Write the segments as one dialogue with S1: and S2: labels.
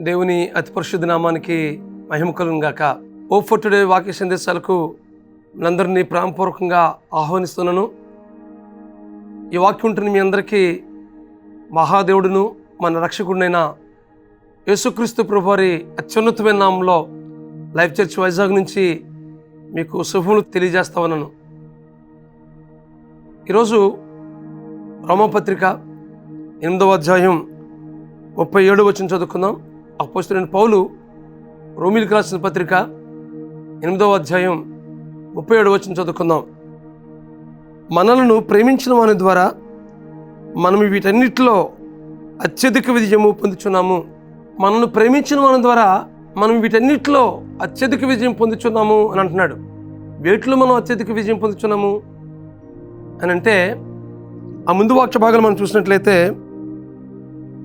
S1: దేవుని అతి పరిశుద్ధ నామానికి మహిమ కలుగును గాక. హోప్ ఫర్ టుడే వాక్య సందేశాలకు అందరినీ ప్రేమపూర్వకంగా ఆహ్వానిస్తున్నాను. ఈ వాక్యం ఉంటున్న మీ అందరికీ మహాదేవుడును మన రక్షకుడినైన యేసుక్రీస్తు ప్రభువారి అత్యున్నతమైన నామంలో లైఫ్ చర్చ్ వైజాగ్ నుంచి మీకు శుభములు తెలియజేస్తా ఉన్నాను. ఈరోజు రోమాపత్రిక 8వ అధ్యాయం 37 వచనం చదువుకుందాం. అపోస్తలుడైన పౌలు రోమీయులకు రాసిన పత్రిక 8వ అధ్యాయం 37 వచనం చదువుకుందాం. మనలను ప్రేమించిన వాని ద్వారా మనం వీటన్నిటిలో అత్యధిక విజయము పొందుచున్నాము. మనల్ని ప్రేమించిన వాని ద్వారా మనం వీటన్నిటిలో అత్యధిక విజయం పొందుచున్నాము అని అంటున్నాడు. వేటిలో మనం అత్యధిక విజయం పొందుచున్నాము అని అంటే, ఆ ముందు వాక్య భాగాలు మనం చూసినట్లయితే,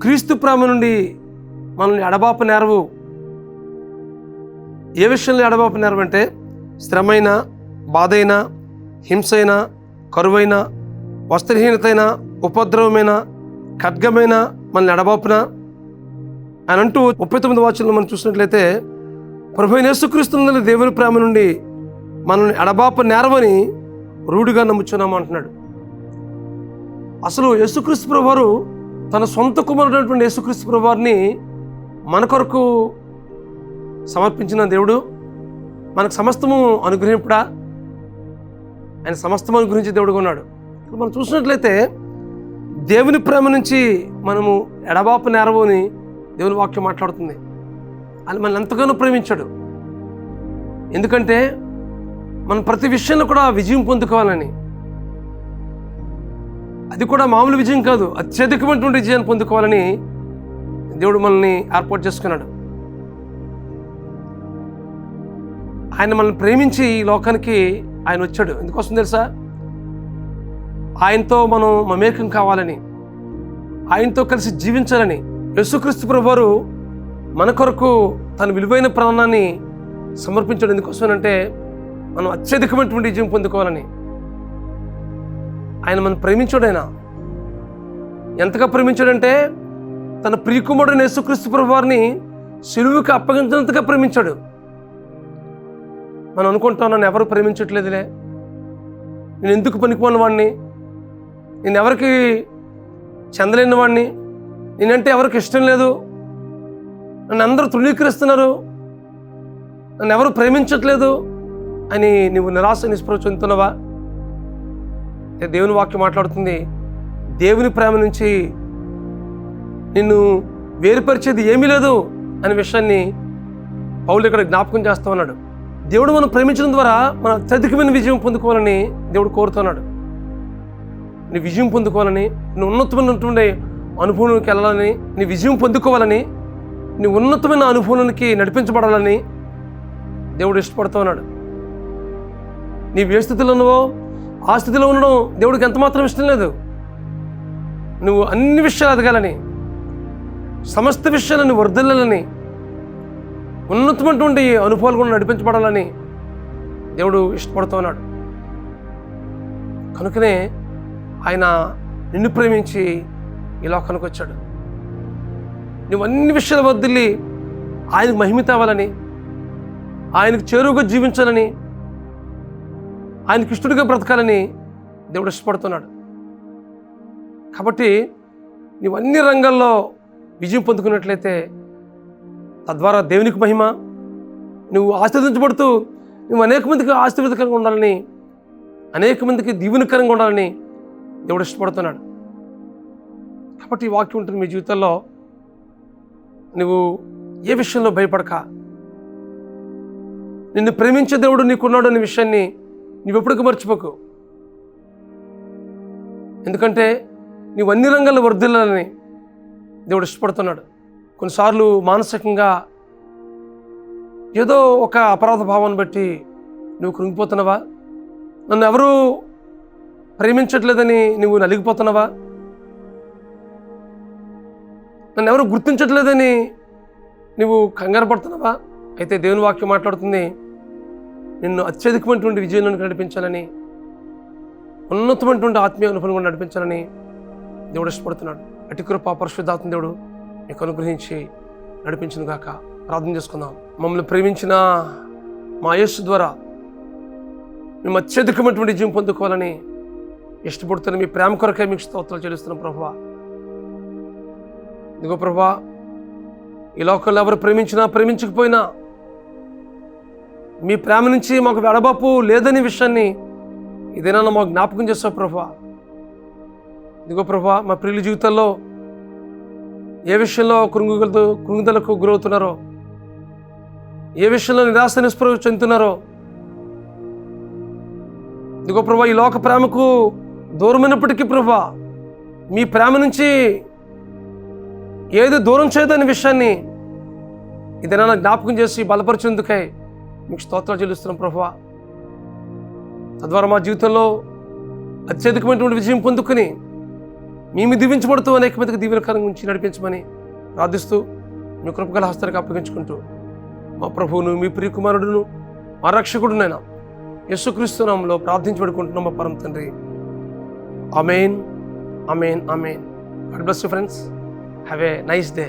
S1: క్రీస్తు ప్రేమ నుండి మనల్ని ఎడబాప నేరవు. ఏ విషయంలో ఎడబాప నేరవు అంటే, శ్రమైన, బాధైన, హింసైన, కరువైన, వస్త్రహీనతైన, ఉపద్రవమైన, ఖడ్గమైన మనల్ని ఎడబాపున అని అంటూ 39 వాక్యంలో మనం చూసినట్లయితే, ప్రభువైన యేసుక్రీస్తు దేవుని ప్రేమ నుండి మనల్ని ఎడబాప నేరవని రూఢిగా నమ్ముచున్నాము అంటున్నాడు. అసలు యేసుక్రీస్తు ప్రభువారు తన సొంత కుమారుడైనటువంటి యేసుక్రీస్తు ప్రభువారిని మన కొరకు సమర్పించిన దేవుడు. మనకు సమస్తము అనుగ్రహింపుడా, ఆయన సమస్తము అనుగ్రహించే దేవుడుగా ఉన్నాడు. మనం చూసినట్లయితే దేవుని ప్రేమ నుంచి మనము ఎడబాపు నేరవు అని దేవుని వాక్యం మాట్లాడుతుంది. ఆయన మనల్ని ఎంతగానో ప్రేమించాడు. ఎందుకంటే మనం ప్రతి విషయంలో కూడా విజయం పొందుకోవాలని, అది కూడా మామూలు విజయం కాదు, అత్యధికమైనటువంటి విజయాన్ని పొందుకోవాలని దేవుడు మనల్ని ఏర్పాటు చేసుకున్నాడు. ఆయన మనల్ని ప్రేమించి ఈ లోకానికి ఆయన వచ్చాడు. ఎందుకోసం తెలుసా? ఆయనతో మనం మమేకం కావాలని, ఆయనతో కలిసి జీవించాలని. యేసుక్రీస్తు ప్రభువారు మన కొరకు తన విలువైన ప్రాణాన్ని సమర్పించాడు. ఎందుకోసం అంటే మనం అత్యధికమైనటువంటి విజయం పొందుకోవాలని. ఆయన మనం ప్రేమించాడు. ఆయన ఎంతగా ప్రేమించాడంటే, తన ప్రియకుమారుడైన యేసుక్రీస్తు ప్రభువారిని సిలువకు అప్పగించినంతగా ప్రేమించాడు. మనం అనుకుంటాం, నన్ను ఎవరు ప్రేమించట్లేదులే, నేను ఎందుకు పనికిపోయిన వాడిని, నేను ఎవరికి చెందలేని వాడిని, నేనంటే ఎవరికి ఇష్టం లేదు, నన్ను అందరూ తృణీకరిస్తున్నారు, నన్ను ఎవరు ప్రేమించట్లేదు అని నువ్వు నిరాశ నిస్పృహ చెందుతున్నావా? దేవుని వాక్యం మాట్లాడుతుంది, దేవుని ప్రేమ నుంచి నిన్ను వేరుపరిచేది ఏమీ లేదు అనే విషయాన్ని పౌలు ఇక్కడ జ్ఞాపకం చేస్తా ఉన్నాడు. దేవుడు మనం ప్రేమించడం ద్వారా మన అత్యధికమైన విజయం పొందుకోవాలని దేవుడు కోరుతున్నాడు. నీ విజయం పొందుకోవాలని, నీ ఉన్నతమైనటువంటి అనుభవానికి వెళ్ళాలని, నీ విజయం పొందుకోవాలని, నీ ఉన్నతమైన అనుభవానికి నడిపించబడాలని దేవుడు ఇష్టపడుతూ ఉన్నాడు. నీవు ఏ స్థితిలో ఉన్నావో ఆ స్థితిలో ఉండడం దేవుడికి ఎంతమాత్రం ఇష్టం లేదు. నువ్వు అన్ని విషయాలు ఎదగాలని, సమస్త విషయాలను వర్ధిల్లాలని, ఉన్నతమైనటువంటి అనుభవాలు కూడా నడిపించబడాలని దేవుడు ఇష్టపడుతున్నాడు. కనుకనే ఆయన నిన్ను ప్రేమించి ఈ లోకానికి వచ్చాడు. నువ్వు అన్ని విషయాలు వర్ధిల్లి ఆయనకు మహిమ తేవాలని, ఆయనకు చేరువుగా జీవించాలని, ఆయనకి ఇష్టడిగా బ్రతకాలని దేవుడు ఇష్టపడుతున్నాడు. కాబట్టి నువ్వు అన్ని రంగాల్లో విజయం పొందుకున్నట్లయితే తద్వారా దేవునికి మహిమ, నువ్వు ఆశీర్వదించబడుతూ నువ్వు అనేక మందికి ఆశీర్వాదకరంగా ఉండాలని, అనేక మందికి దీవెనకరంగా ఉండాలని దేవుడు ఇష్టపడుతున్నాడు. కాబట్టి ఈ వాక్యం ఉంటుంది మీ జీవితంలో. నువ్వు ఏ విషయంలో భయపడక, నిన్ను ప్రేమించే దేవుడు నీకున్నాడు అనే విషయాన్ని నువ్వెప్పటికీ మర్చిపోకు. ఎందుకంటే నువ్వు అన్ని రంగాల్లో వర్ధిల్లాలని దేవుడు ఇష్టపడుతున్నాడు. కొన్నిసార్లు మానసికంగా ఏదో ఒక అపరాధ భావాన్ని బట్టి నువ్వు కృంగిపోతున్నావా? నన్ను ఎవరూ ప్రేమించట్లేదని నువ్వు నలిగిపోతున్నావా? నన్ను ఎవరు గుర్తించట్లేదని నువ్వు కంగారు పడుతున్నావా? అయితే దేవుని వాక్యం మాట్లాడుతుంది, నిన్ను అత్యధికమైనటువంటి విజయంలోకి నడిపించాలని, ఉన్నతమైనటువంటి ఆత్మీయ అనుభవం కూడా నడిపించాలని దేవుడు ఇష్టపడుతున్నాడు. అటు కృప పరిశుద్ధాత్మ దేవుడు మీకు అనుగ్రహించి నడిపించును గాక. ప్రార్థన చేసుకుందాం. మమ్మల్ని ప్రేమించిన మా యేసు ద్వారా మేము అత్యధికమైనటువంటి జీవం పొందుకోవాలని ఇష్టపడుతున్న మీ ప్రేమ కొరకే మీకు స్తోత్రాలు చెల్లిస్తున్నాం ప్రభువా. ఇదిగో ప్రభువా, ఈ లోకంలో ఎవరు ప్రేమించినా ప్రేమించకపోయినా మీ ప్రేమ నుంచి మాకు వెడబాపు లేదని విషయాన్ని ఇదేనా మాకు జ్ఞాపకం చేస్తావు ప్రభువా. ఇదిగో ప్రభువా, మా ప్రియుల జీవితాల్లో ఏ విషయంలో కృంగుదలకు గురవుతున్నారో, ఏ విషయంలో నిరాశ నిస్పృహ చెందుతున్నారో, ఇదిగో ప్రభువా, ఈ లోక ప్రేమకు దూరమైనప్పటికీ ప్రభువా మీ ప్రేమ నుంచి ఏది దూరం చేయదనే విషయాన్ని ఇదేనా జ్ఞాపకం చేసి బలపరిచేందుకై మీకు స్తోత్రాలు చెల్లిస్తున్నాం ప్రభువా. తద్వారా మా జీవితంలో అత్యధికమైనటువంటి విజయం పొందుకుని మేము దీవించబడుతూ అనేక మందికి దీవెనకరంగా ఉంచి నడిపించమని ప్రార్థిస్తూ మీ కృపగల హస్తానికి అప్పగించుకుంటూ మా ప్రభువును, మీ ప్రియకుమారుడును, మా రక్షకుడునైనా యేసుక్రీస్తు నామములో ప్రార్థించబడుకుంటున్నాం మా పరమ తండ్రి. ఆమేన్, ఆమేన్, ఆమేన్. God bless you friends. Have a nice day.